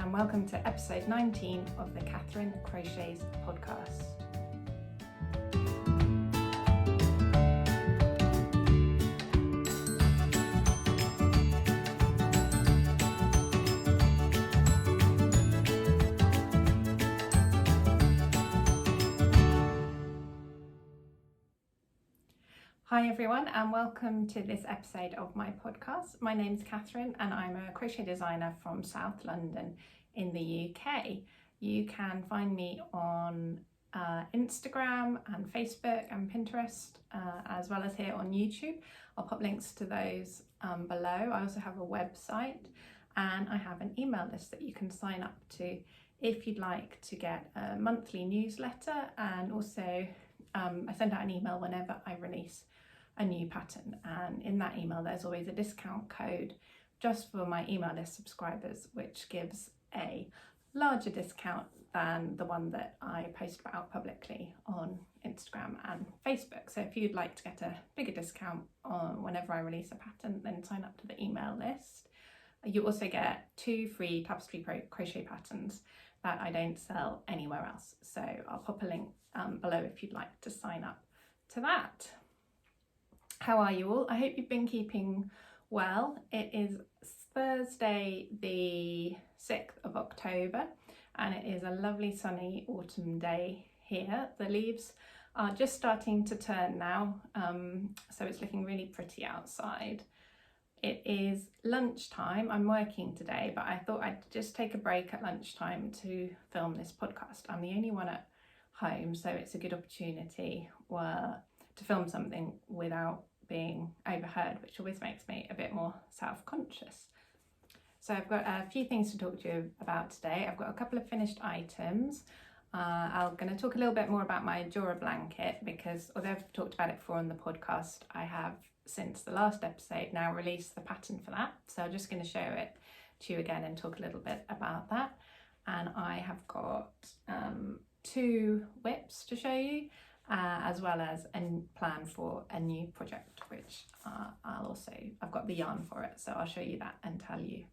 and welcome to episode 19 of the Catherine Crochets podcast. Hi everyone, and welcome to this episode of my podcast. My name's Catherine and I'm a crochet designer from South London in the UK. You can find me on Instagram and Facebook and Pinterest, as well as here on YouTube. I'll pop links to those below. I also have a website and I have an email list that you can sign up to if you'd like to get a monthly newsletter, and also I send out an email whenever I release a new pattern, and in that email there's always a discount code just for my email list subscribers, which gives a larger discount than the one that I post about publicly on Instagram and Facebook. So if you'd like to get a bigger discount on whenever I release a pattern, then sign up to the email list. You also get 2 free tapestry crochet patterns that I don't sell anywhere else, so I'll pop a link below if you'd like to sign up to that. How are you all? I hope you've been keeping well. It is Thursday the 6th of October and it is a lovely sunny autumn day here. The leaves are just starting to turn now, so it's looking really pretty outside. It is lunchtime. I'm working today, but I thought I'd just take a break at lunchtime to film this podcast. I'm the only one at home, so it's a good opportunity to film something without being overheard, which always makes me a bit more self-conscious. So I've got a few things to talk to you about today. I've got a couple of finished items. I'm going to talk a little bit more about my Jora blanket, because although I've talked about it before on the podcast, I have since the last episode now released the pattern for that. So I'm just going to show it to you again and talk a little bit about that. And I have got 2 whips to show you, as well as a plan for a new project, which I've got the yarn for it, so I'll show you that and tell you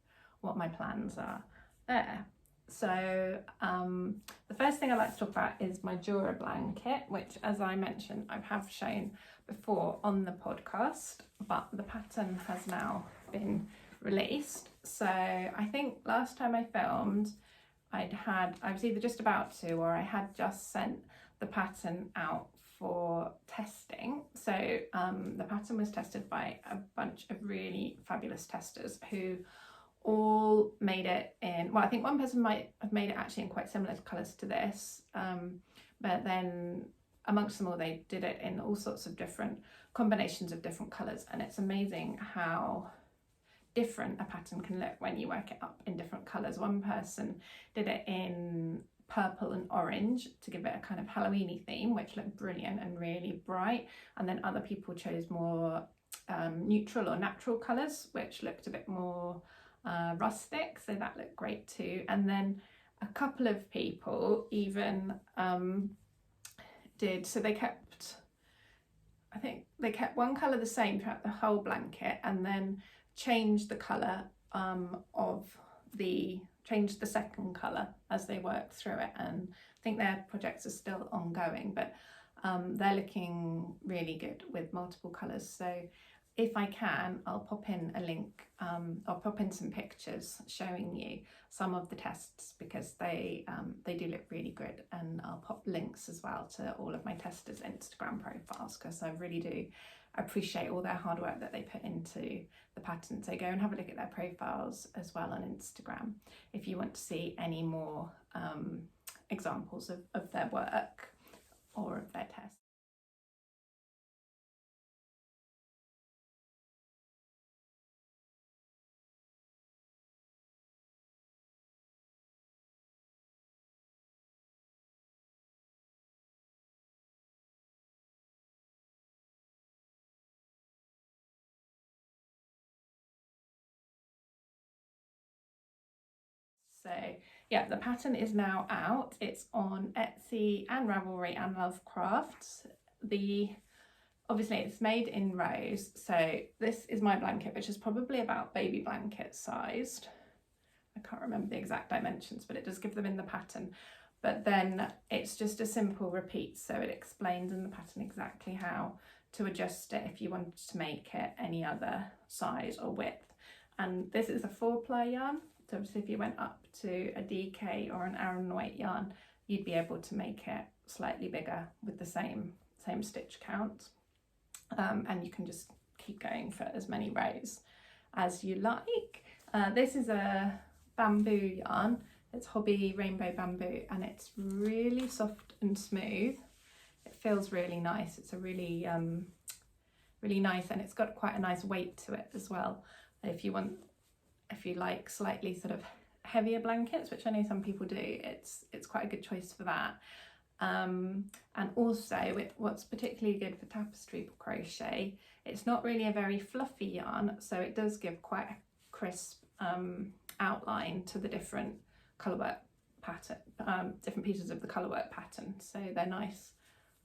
what my plans are there. So the first thing I'd like to talk about is my Jora blanket, which, as I mentioned, I have shown before on the podcast, but the pattern has now been released. So I think last time I filmed, I was either just about to, or I had just sent the pattern out for testing. So the pattern was tested by a bunch of really fabulous testers who all made it in, well, I think one person might have made it actually in quite similar colours to this, but then amongst them all they did it in all sorts of different combinations of different colours, and it's amazing how different a pattern can look when you work it up in different colours. One person did it in purple and orange to give it a kind of Halloweeny theme, which looked brilliant and really bright, and then other people chose more neutral or natural colours, which looked a bit more rustic, so that looked great too. And then a couple of people even I think they kept one colour the same throughout the whole blanket, and then changed the colour changed the second colour as they worked through it, and I think their projects are still ongoing, but they're looking really good with multiple colours. So if I can, I'll pop in a link, I'll pop in some pictures showing you some of the tests, because they do look really good, and I'll pop links as well to all of my testers' Instagram profiles, because I really do appreciate all their hard work that they put into the pattern. So go and have a look at their profiles as well on Instagram if you want to see any more examples of their work or of their tests. So yeah, the pattern is now out. It's on Etsy and Ravelry and Lovecrafts. Obviously it's made in rows, so this is my blanket, which is probably about baby blanket sized. I can't remember the exact dimensions, but it does give them in the pattern. But then it's just a simple repeat, so it explains in the pattern exactly how to adjust it if you wanted to make it any other size or width. And this is a 4-ply yarn, so obviously if you went up to a DK or an Aran weight yarn, you'd be able to make it slightly bigger with the same stitch count, and you can just keep going for as many rows as you like. This is a bamboo yarn. It's Hobby Rainbow Bamboo, and it's really soft and smooth. It feels really nice. It's a really really nice, and it's got quite a nice weight to it as well. If you like slightly sort of heavier blankets, which I know some people do, it's quite a good choice for that. And also what's particularly good for tapestry crochet, it's not really a very fluffy yarn, so it does give quite a crisp outline to the different colourwork pattern, different pieces of the colourwork pattern, so they're nice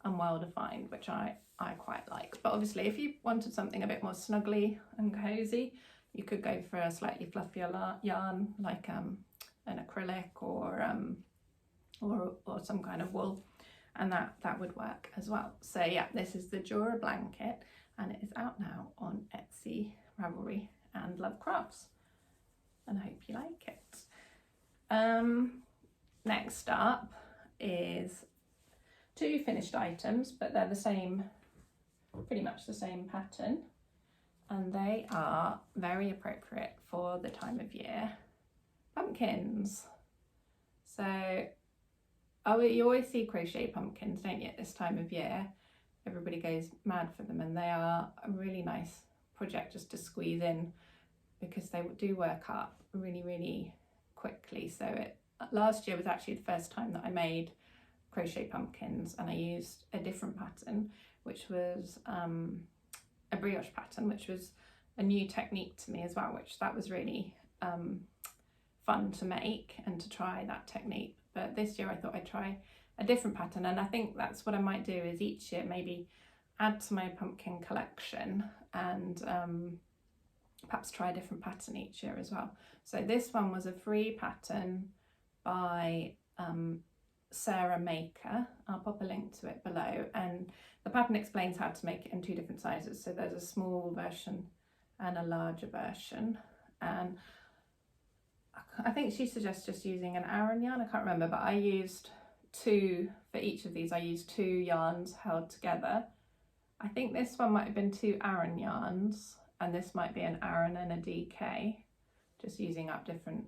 and well defined, which I quite like. But obviously if you wanted something a bit more snuggly and cozy, you could go for a slightly fluffier yarn, like an acrylic or some kind of wool, and that would work as well. So yeah, this is the Jora blanket, and it is out now on Etsy, Ravelry and Love Crafts, and I hope you like it. Next up is 2 finished items, but they're the same, pretty much the same pattern, and they are very appropriate for the time of year. Pumpkins. So you always see crochet pumpkins, don't you, at this time of year? Everybody goes mad for them, and they are a really nice project just to squeeze in, because they do work up really, really quickly. So last year was actually the first time that I made crochet pumpkins, and I used a different pattern, which was a brioche pattern, which was a new technique to me as well, which that was really fun to make and to try that technique. But this year I thought I'd try a different pattern, and I think that's what I might do, is each year maybe add to my pumpkin collection and perhaps try a different pattern each year as well. So this one was a free pattern by Sarah Maker. I'll pop a link to it below, and the pattern explains how to make it in 2 different sizes. So there's a small version and a larger version, and I think she suggests just using an Aran yarn, I can't remember, but I used 2 for each of these. I used 2 yarns held together. I think this one might have been 2 Aran yarns, and this might be an Aran and a DK, just using up different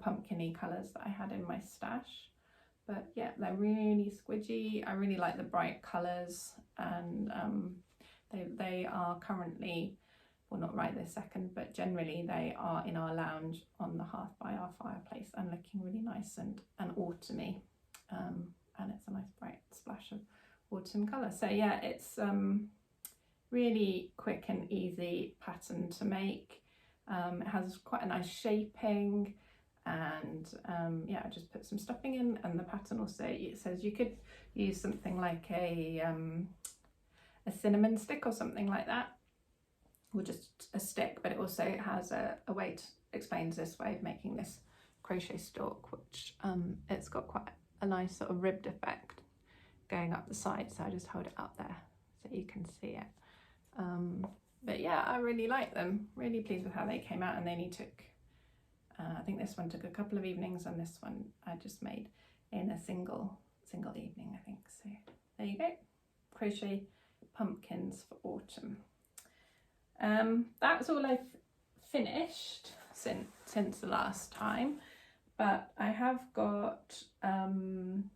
pumpkin-y colours that I had in my stash. But yeah, they're really squidgy. I really like the bright colours, and they are currently, well, not right this second, but generally they are in our lounge on the hearth by our fireplace, and looking really nice and autumny, and it's a nice bright splash of autumn colour. So yeah, it's really quick and easy pattern to make. It has quite a nice shaping, and yeah, I just put some stuffing in, and the pattern also, it says you could use something like a cinnamon stick or something like that, or just a stick, but it also has a way to, explains this way of making this crochet stalk, which it's got quite a nice sort of ribbed effect going up the side, so I just hold it up there so you can see it. But yeah, I really like them, really pleased with how they came out, and they only took I think this one took a couple of evenings, and this one I just made in a single evening, I think. So there you go, crochet pumpkins for autumn. That's all I've finished since the last time, but I have got one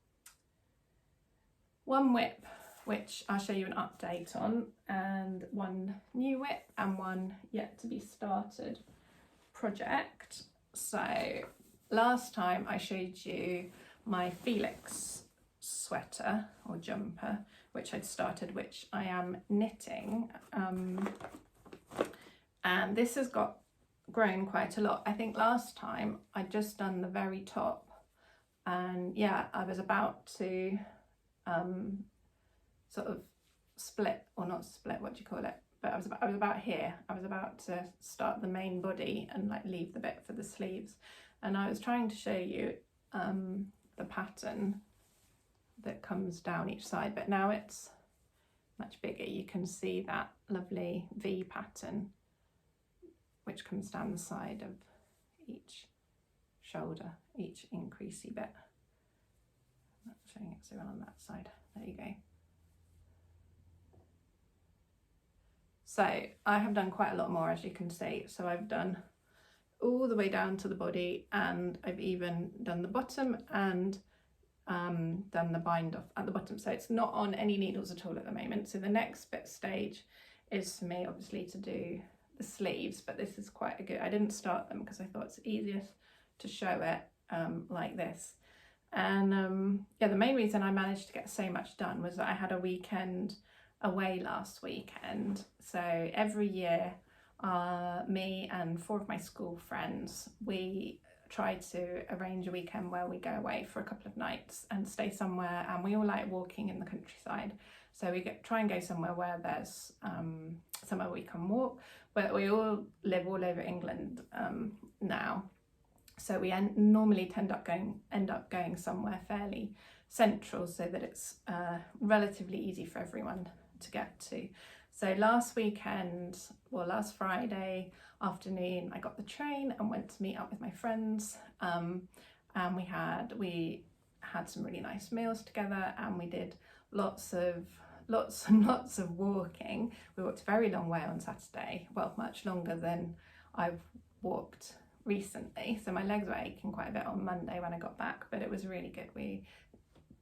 whip which I'll show you an update on, and one new whip and one yet to be started project. So last time I showed you my Felix sweater or jumper, which I'd started, which I am knitting, and this has grown quite a lot. I think last time I'd just done the very top, and yeah, I was about to sort of split, or not split, what do you call it, but I was about here. I was about to start the main body and like leave the bit for the sleeves, And I was trying to show you the pattern that comes down each side, but now it's much bigger. You can see that lovely V pattern which comes down the side of each shoulder, each increasey bit. I'm not showing it so well on that side. There you go. So I have done quite a lot more, as you can see. So I've done all the way down to the body, and I've even done the bottom and done the bind off at the bottom. So it's not on any needles at all at the moment. So the next stage is for me obviously to do the sleeves, but this is quite a good, I didn't start them because I thought it's easiest to show it like this. And yeah, the main reason I managed to get so much done was that I had a weekend away last weekend. So every year me and 4 of my school friends, we try to arrange a weekend where we go away for a couple of nights and stay somewhere, and we all like walking in the countryside. So we try and go somewhere where there's somewhere we can walk, but we all live all over England now. So we normally end up going somewhere fairly central so that it's relatively easy for everyone to get to. So last Friday afternoon, I got the train and went to meet up with my friends, and we had some really nice meals together, and we did lots and lots of walking. We walked a very long way on Saturday, well, much longer than I've walked recently, so my legs were aching quite a bit on Monday when I got back, but it was really good.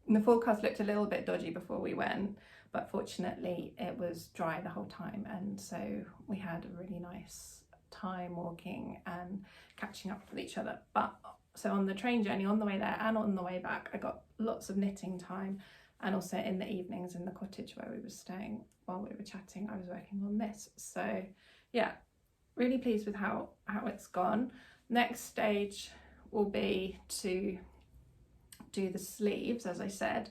The forecast looked a little bit dodgy before we went, but fortunately it was dry the whole time, and so we had a really nice time walking and catching up with each other. But so on the train journey, on the way there and on the way back, I got lots of knitting time, and also in the evenings in the cottage where we were staying while we were chatting, I was working on this. So yeah, really pleased with how it's gone. Next stage will be to do the sleeves, as I said,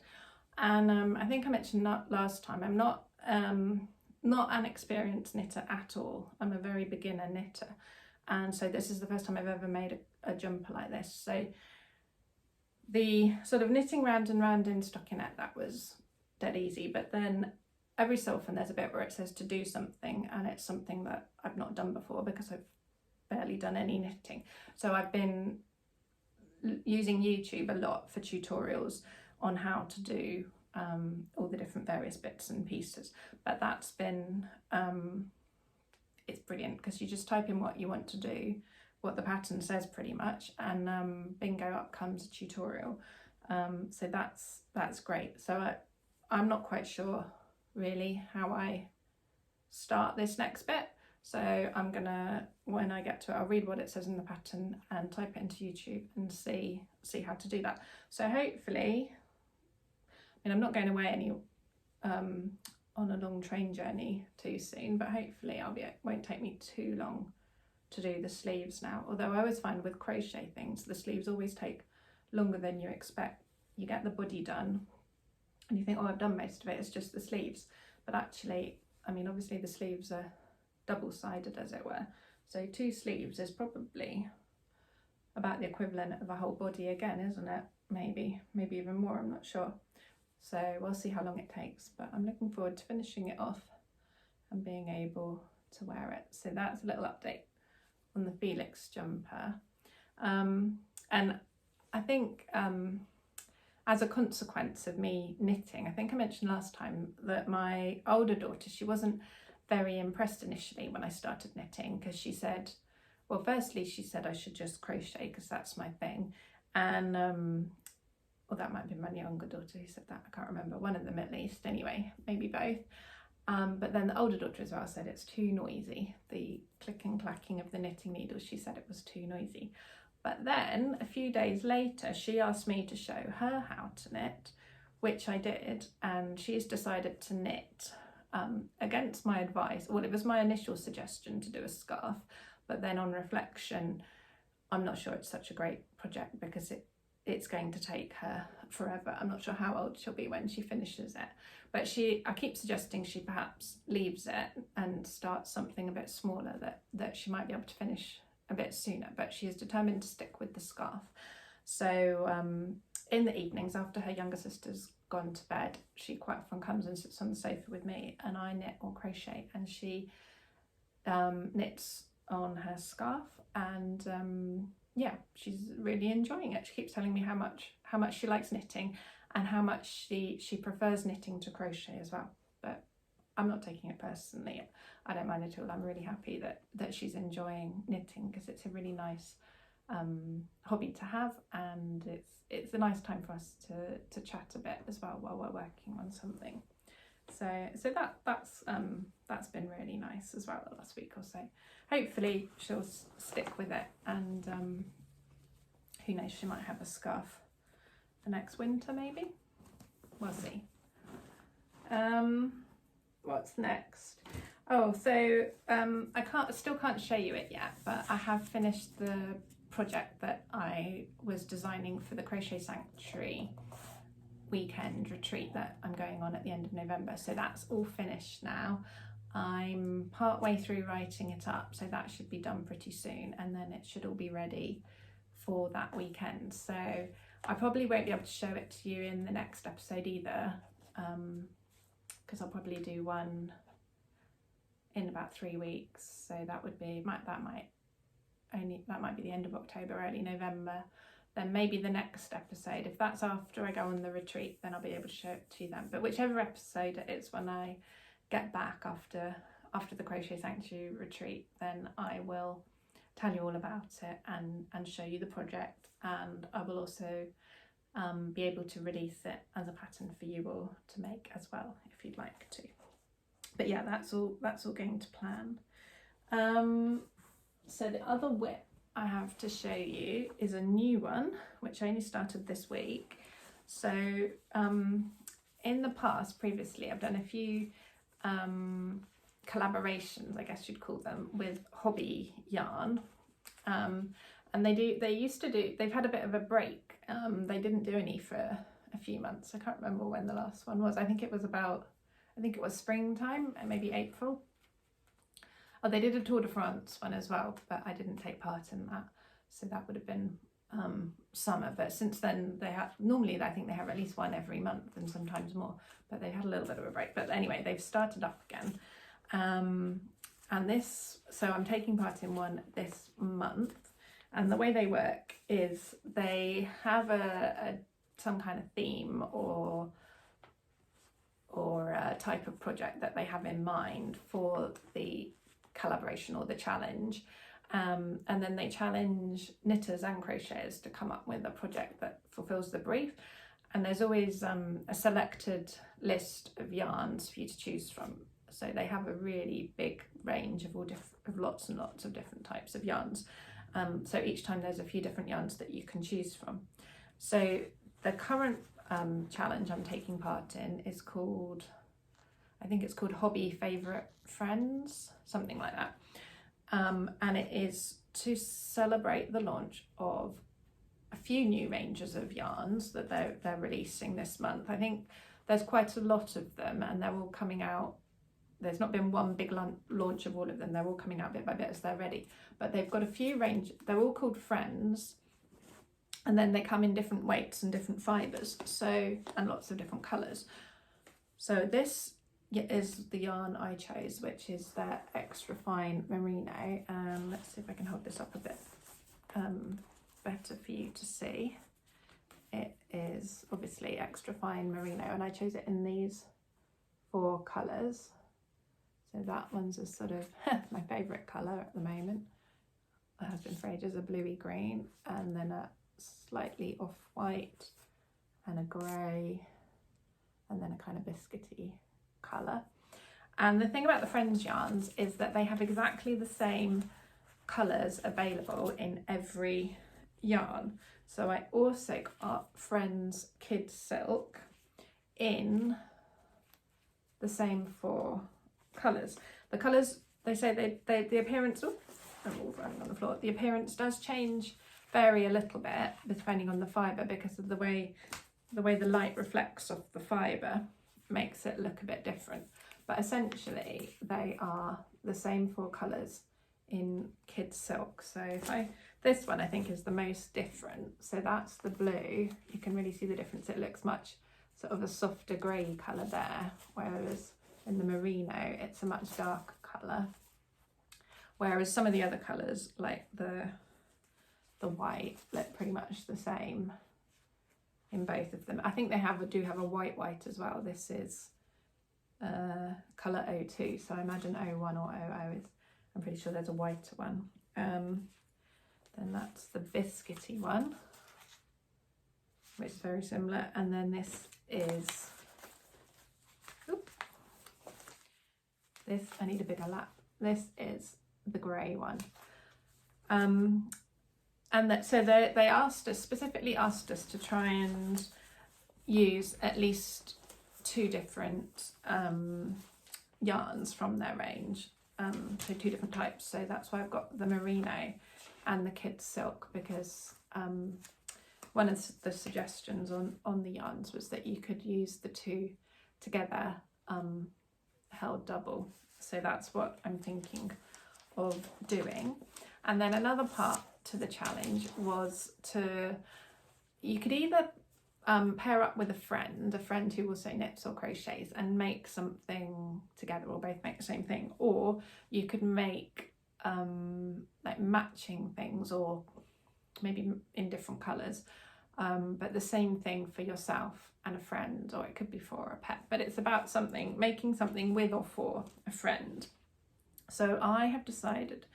and I think I mentioned that last time, I'm not an experienced knitter at all. I'm a very beginner knitter, and so this is the first time I've ever made a jumper like this. So the sort of knitting round and round in stockinette, that was dead easy, but then every so often there's a bit where it says to do something, and it's something that I've not done before because I've barely done any knitting. So I've been using YouTube a lot for tutorials on how to do all the different various bits and pieces, but that's been it's brilliant because you just type in what you want to do, what the pattern says pretty much, and bingo, up comes a tutorial. So that's great. So I'm not quite sure really how I start this next bit, so I'm gonna, when I get to it, I'll read what it says in the pattern and type it into YouTube and see how to do that. So hopefully, I mean, I'm not going away on a long train journey too soon, but hopefully it won't take me too long to do the sleeves now. Although I always find with crochet things, the sleeves always take longer than you expect. You get the body done and you think, oh, I've done most of it, it's just the sleeves. But actually, I mean, obviously the sleeves are double-sided, as it were. So 2 sleeves is probably about the equivalent of a whole body again, isn't it? Maybe even more, I'm not sure. So we'll see how long it takes, but I'm looking forward to finishing it off and being able to wear it. So that's a little update on the Felix jumper. And I think as a consequence of me knitting, I think I mentioned last time that my older daughter, she wasn't very impressed initially when I started knitting, because she said, well, firstly she said I should just crochet because that's my thing, and well, that might have been my younger daughter who said that, I can't remember, one of them at least, anyway, maybe both. But then the older daughter as well said it's too noisy, the click and clacking of the knitting needles, she said it was too noisy. But then a few days later she asked me to show her how to knit, which I did, and she's decided to knit against my advice. Well, it was my initial suggestion to do a scarf, but then on reflection I'm not sure it's such a great project because it's going to take her forever. I'm not sure how old she'll be when she finishes it, but I keep suggesting she perhaps leaves it and starts something a bit smaller that she might be able to finish a bit sooner, but she is determined to stick with the scarf. So in the evenings after her younger sister's gone to bed, she quite often comes and sits on the sofa with me, and I knit or crochet, and she knits on her scarf, and yeah, she's really enjoying it. She keeps telling me how much she likes knitting and how much she prefers knitting to crochet as well. But I'm not taking it personally. I don't mind at all. I'm really happy that she's enjoying knitting, because it's a really nice hobby to have, and it's a nice time for us to chat a bit as well while we're working on something. So that's been really nice as well the last week or so. Hopefully she'll stick with it, and who knows, she might have a scarf for next winter maybe. We'll see. What's next? Oh, so I still can't show you it yet, but I have finished the project that I was designing for the Crochet Sanctuary weekend retreat that I'm going on at the end of November. So that's all finished now. I'm part way through writing it up, so that should be done pretty soon, and then it should all be ready for that weekend. So I probably won't be able to show it to you in the next episode either, because I'll probably do one in about 3 weeks. So that would be that might be the end of October, early November. Then maybe the next episode, if that's after I go on the retreat, then I'll be able to show it to you then. But whichever episode it is when I get back after the Crochet Sanctuary retreat, then I will tell you all about it and show you the project, and I will also be able to release it as a pattern for you all to make as well if you'd like to. But yeah, that's all going to plan. So the other whip I have to show you is a new one which I only started this week. So in the past, previously, I've done a few collaborations, I guess you'd call them, with hobby yarn, and they've had a bit of a break. They didn't do any for a few months. I can't remember when the last one was. I think it was springtime, maybe April. Oh, they did a Tour de France one as well, but I didn't take part in that, so that would have been summer. But since then normally I think they have at least one every month and sometimes more, but they've had a little bit of a break. But anyway, they've started up again, so I'm taking part in one this month, and the way they work is they have some kind of theme or a type of project that they have in mind for the collaboration or the challenge, and then they challenge knitters and crocheters to come up with a project that fulfills the brief. And there's always a selected list of yarns for you to choose from. So they have a really big range of lots and lots of different types of yarns. So each time there's a few different yarns that you can choose from. So the current challenge I'm taking part in is called, I think it's called Hobby Favourite Friends, something like that. And it is to celebrate the launch of a few new ranges of yarns that they're releasing this month. I think there's quite a lot of them, and they're all coming out. There's not been one big launch of all of them. They're all coming out bit by bit as they're ready. But they've got a few range. They're all called Friends, and then they come in different weights and different fibres, and lots of different colours. So this is the yarn I chose, which is their extra fine merino. Let's see if I can hold this up a bit better for you to see. It is obviously extra fine merino, and I chose it in these 4 colours. So that one's a sort of my favourite colour at the moment. It has been for ages, a bluey green, and then a slightly off-white and a grey, and then a kind of biscuity colour. And the thing about the Friends yarns is that they have exactly the same colours available in every yarn. So I also got Friends Kids Silk in the same 4 colours. The colours, they say the appearance, I'm all running on the floor, the appearance does vary a little bit depending on the fibre, because of the way the light reflects off the fibre makes it look a bit different. But essentially they are the same 4 colours in Kids Silk. So if I This one I think is the most different. So that's the blue. You can really see the difference. It looks much sort of a softer grey colour there, whereas in the merino it's a much darker colour. Whereas some of the other colours, like the white, look pretty much the same in both of them. I think they do have a white as well. This is colour 02, so I imagine 01 or 00 is, I'm pretty sure there's a whiter one. Then that's the biscuity one, which is very similar, and then this is, this, I need a bigger lap. This is the grey one. And that, so they specifically asked us to try and use at least 2 different yarns from their range, so 2 different types. So that's why I've got the merino and the kids silk, because one of the suggestions on the yarns was that you could use the 2 together held double. So that's what I'm thinking of doing. And then another part to the challenge was you could either pair up with a friend who also knits or crochets, and make something together, or both make the same thing, or you could make like matching things, or maybe in different colours, but the same thing for yourself and a friend, or it could be for a pet, but it's about making something with or for a friend. So I have decided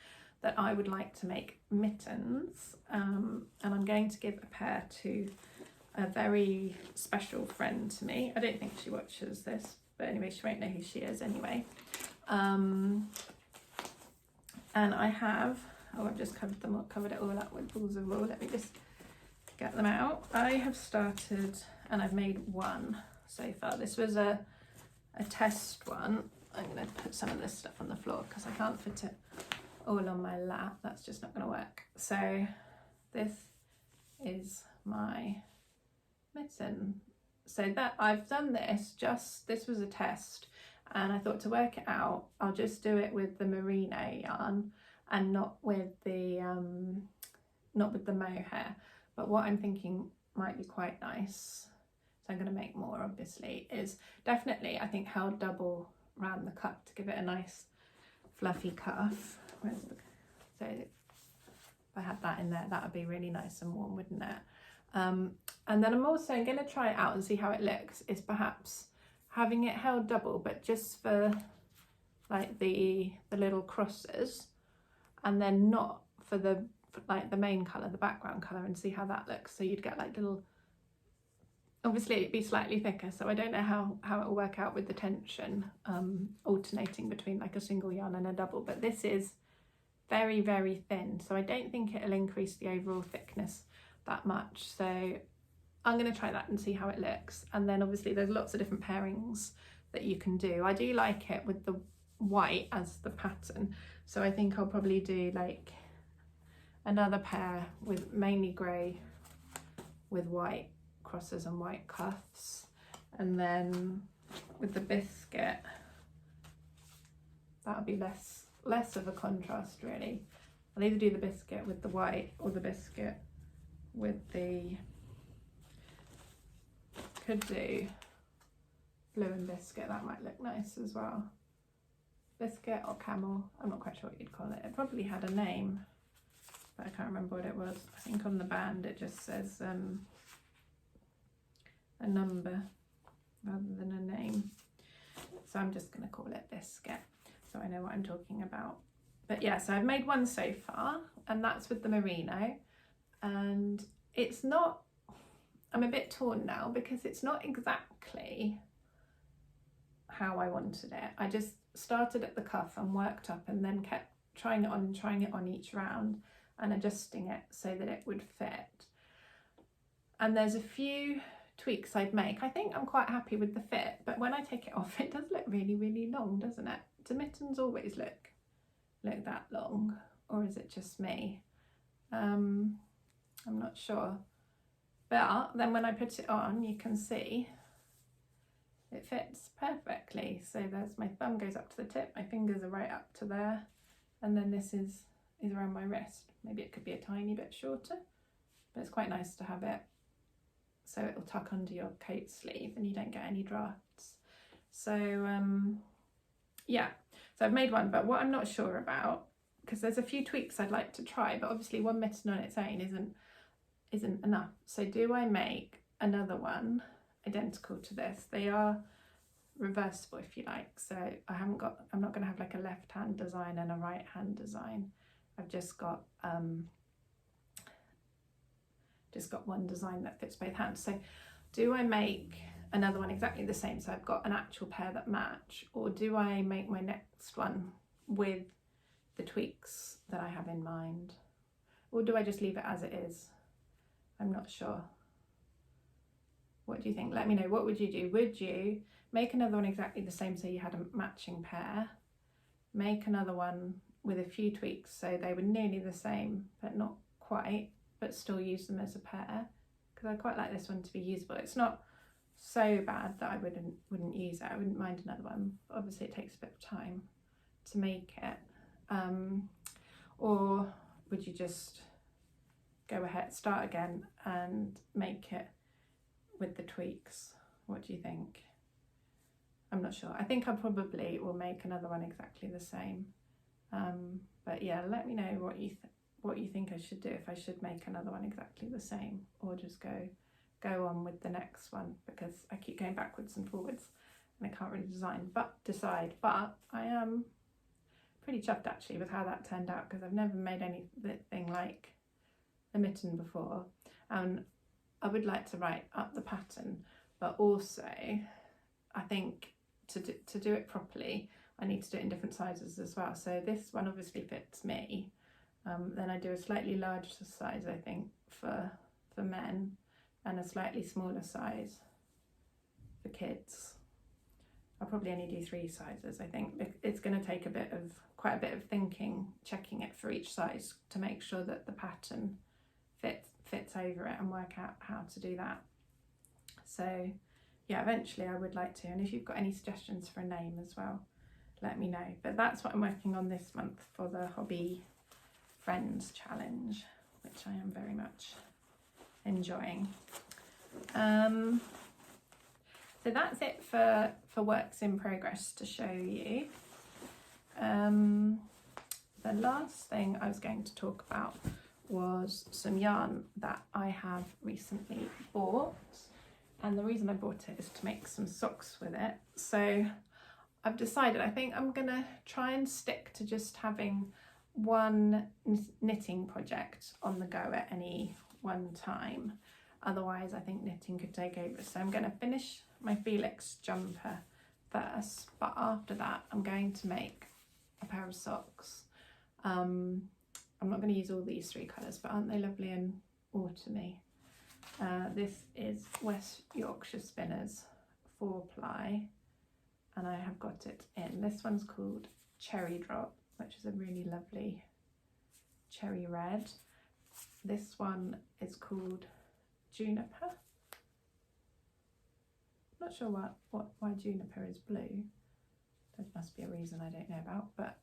that I would like to make mittens, and I'm going to give a pair to a very special friend to me. I don't think she watches this, but anyway, she won't know who she is anyway. And I have, I've just covered it all up with balls of wool. Let me just get them out. I have started, and I've made one so far. This was a test one. I'm going to put some of this stuff on the floor because I can't fit it all on my lap. That's just not going to work. So this is my mitten. So that I've done this was a test, and I thought to work it out, I'll just do it with the merino yarn and not with the mohair. But what I'm thinking might be quite nice, so I'm going to make more obviously, is definitely, I think, held double around the cuff to give it a nice fluffy cuff. So if I had that in there, that would be really nice and warm, wouldn't it? And then I'm also going to try it out and see how it looks, is perhaps having it held double, but just for like the little crosses, and then not for the main colour, the background colour, and see how that looks. So you'd get like little, obviously it'd be slightly thicker, so I don't know how it will work out with the tension, alternating between like a single yarn and a double, but this is very, very thin, so I don't think it'll increase the overall thickness that much. So I'm going to try that and see how it looks. And then obviously there's lots of different pairings that you can do. I do like it with the white as the pattern, so I think I'll probably do like another pair with mainly grey with white crosses and white cuffs, and then with the biscuit, that'll be less of a contrast really. I'll either do the biscuit with the white or the biscuit with the, could do blue and biscuit, that might look nice as well. Biscuit or camel, I'm not quite sure what you'd call it. It probably had a name, but I can't remember what it was. I think on the band it just says a number rather than a name, so I'm just going to call it biscuit so I know what I'm talking about. But yeah, so I've made one so far, and that's with the merino, and it's not, I'm a bit torn now because it's not exactly how I wanted it. I just started at the cuff and worked up, and then kept trying it on each round and adjusting it so that it would fit. And there's a few tweaks I'd make. I think I'm quite happy with the fit, but when I take it off, it does look really, really long, doesn't it? Do mittens always look that long, or is it just me? I'm not sure. But then when I put it on, you can see it fits perfectly. So there's my thumb goes up to the tip, my fingers are right up to there, and then this is is around my wrist. Maybe it could be a tiny bit shorter, but it's quite nice to have it so it'll tuck under your coat sleeve and you don't get any drafts. So yeah, so I've made one, but what I'm not sure about, because there's a few tweaks I'd like to try, but obviously one mitten on its own isn't enough. So do I make another one identical to this? They are reversible, if you like. So I'm not going to have like a left hand design and a right hand design. I've just got one design that fits both hands. So do I make another one exactly the same, so I've got an actual pair that match, or do I make my next one with the tweaks that I have in mind, or do I just leave it as it is? I'm not sure. What do you think? Let me know. What would you do? Would you make another one exactly the same so you had a matching pair, make another one with a few tweaks so they were nearly the same but not quite, but still use them as a pair? Because I quite like this one to be usable. It's not so bad that I wouldn't use it. I wouldn't mind another one, but obviously it takes a bit of time to make it. Or would you just go ahead, start again and make it with the tweaks? What do you think? I'm not sure. I think I probably will make another one exactly the same. But yeah, let me know what you think I should do, if I should make another one exactly the same or just go on with the next one, because I keep going backwards and forwards and I can't really decide. But I am pretty chuffed actually with how that turned out, because I've never made anything like a mitten before, and I would like to write up the pattern, but also I think to do it properly I need to do it in different sizes as well. So this one obviously fits me, then I do a slightly larger size I think for men, and a slightly smaller size for kids. I'll probably only do 3 sizes. I think it's going to take quite a bit of thinking, checking it for each size to make sure that the pattern fits over it, and work out how to do that. So yeah, eventually I would like to, and if you've got any suggestions for a name as well, let me know. But that's what I'm working on this month for the Hobby Friends Challenge, which I am very much enjoying. So that's it for works in progress to show you. The last thing I was going to talk about was some yarn that I have recently bought, and the reason I bought it is to make some socks with it. So I've decided I think I'm gonna try and stick to just having one knitting project on the go at any one time. Otherwise I think knitting could take over. So I'm going to finish my Felix jumper first, but after that I'm going to make a pair of socks. I'm not going to use all these 3 colours, but aren't they lovely and autumny? This is West Yorkshire Spinners 4-ply, and I have got it in. This one's called Cherry Drop, which is a really lovely cherry red. This one is called Juniper. Not sure why juniper is blue. There must be a reason I don't know about, but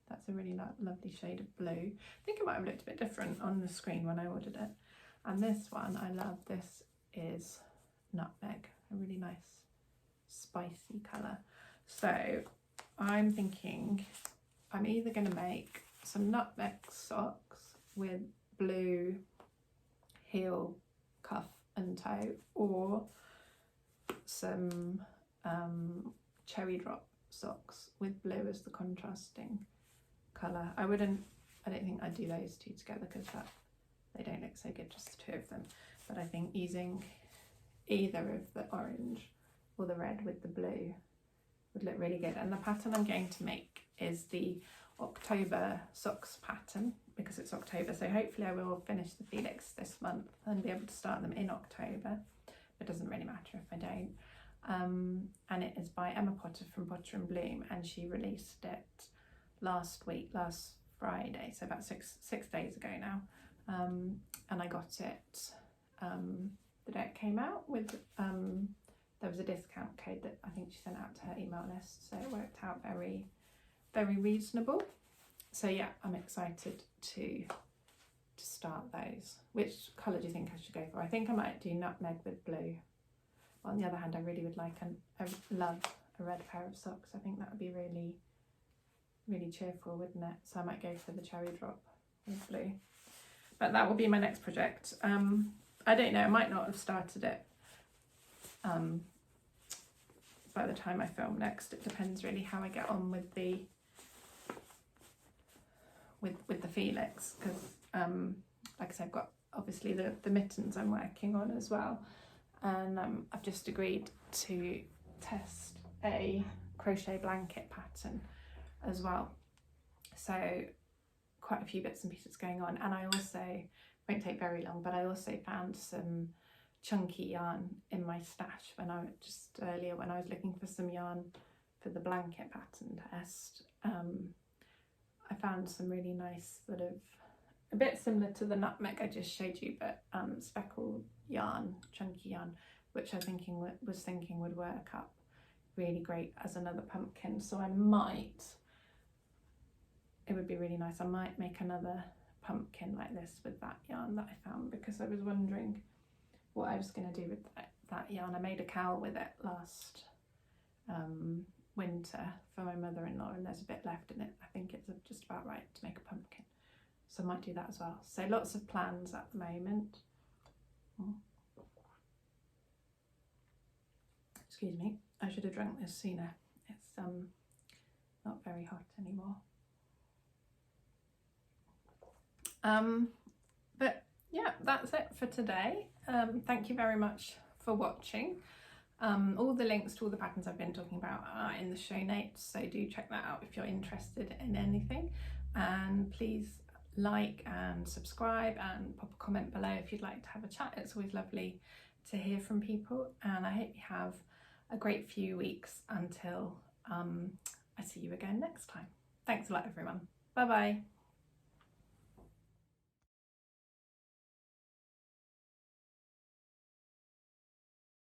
that's a really lovely shade of blue. I think it might have looked a bit different on the screen when I ordered it. And this one I love. This is Nutmeg, a really nice spicy colour. So I'm thinking I'm either going to make some nutmeg socks with blue heel, cuff and toe, or some cherry drop socks with blue as the contrasting colour. I don't think I'd do those 2 together because they don't look so good, just the 2 of them. But I think using either of the orange or the red with the blue would look really good. And the pattern I'm going to make is the October socks pattern, because it's October, so hopefully I will finish the Felix this month and be able to start them in October. It doesn't really matter if I don't. And it is by Emma Potter from Potter and Bloom, and she released it last Friday, so about six days ago now. And I got it the day it came out with there was a discount code that I think she sent out to her email list, so it worked out very, very reasonable. So yeah, I'm excited to start those. Which colour do you think I should go for? I think I might do nutmeg with blue. On the other hand, I really would like love a red pair of socks. I think that would be really, really cheerful, wouldn't it? So I might go for the cherry drop with blue. But that will be my next project. I don't know, I might not have started it by the time I film next. It depends really how I get on with the Felix, because like I said, I've got obviously the mittens I'm working on as well, and I've just agreed to test a crochet blanket pattern as well, so quite a few bits and pieces going on. And I also, won't take very long, but I also found some chunky yarn in my stash when I just earlier when I was looking for some yarn for the blanket pattern test. I found some really nice, sort of a bit similar to the nutmeg I just showed you, but speckled yarn, chunky yarn, which I was thinking would work up really great as another pumpkin. So it would be really nice. I might make another pumpkin like this with that yarn that I found, because I was wondering what I was going to do with that yarn. I made a cowl with it last winter for my mother-in-law, and there's a bit left in it. I think it's just about right to make a pumpkin, so I might do that as well. So lots of plans at the moment. Excuse me, I should have drunk this sooner. It's not very hot anymore. But yeah, that's it for today. Thank you very much for watching. All the links to all the patterns I've been talking about are in the show notes, so do check that out if you're interested in anything. And please like and subscribe and pop a comment below if you'd like to have a chat. It's always lovely to hear from people, and I hope you have a great few weeks until I see you again next time. Thanks a lot, everyone. Bye bye.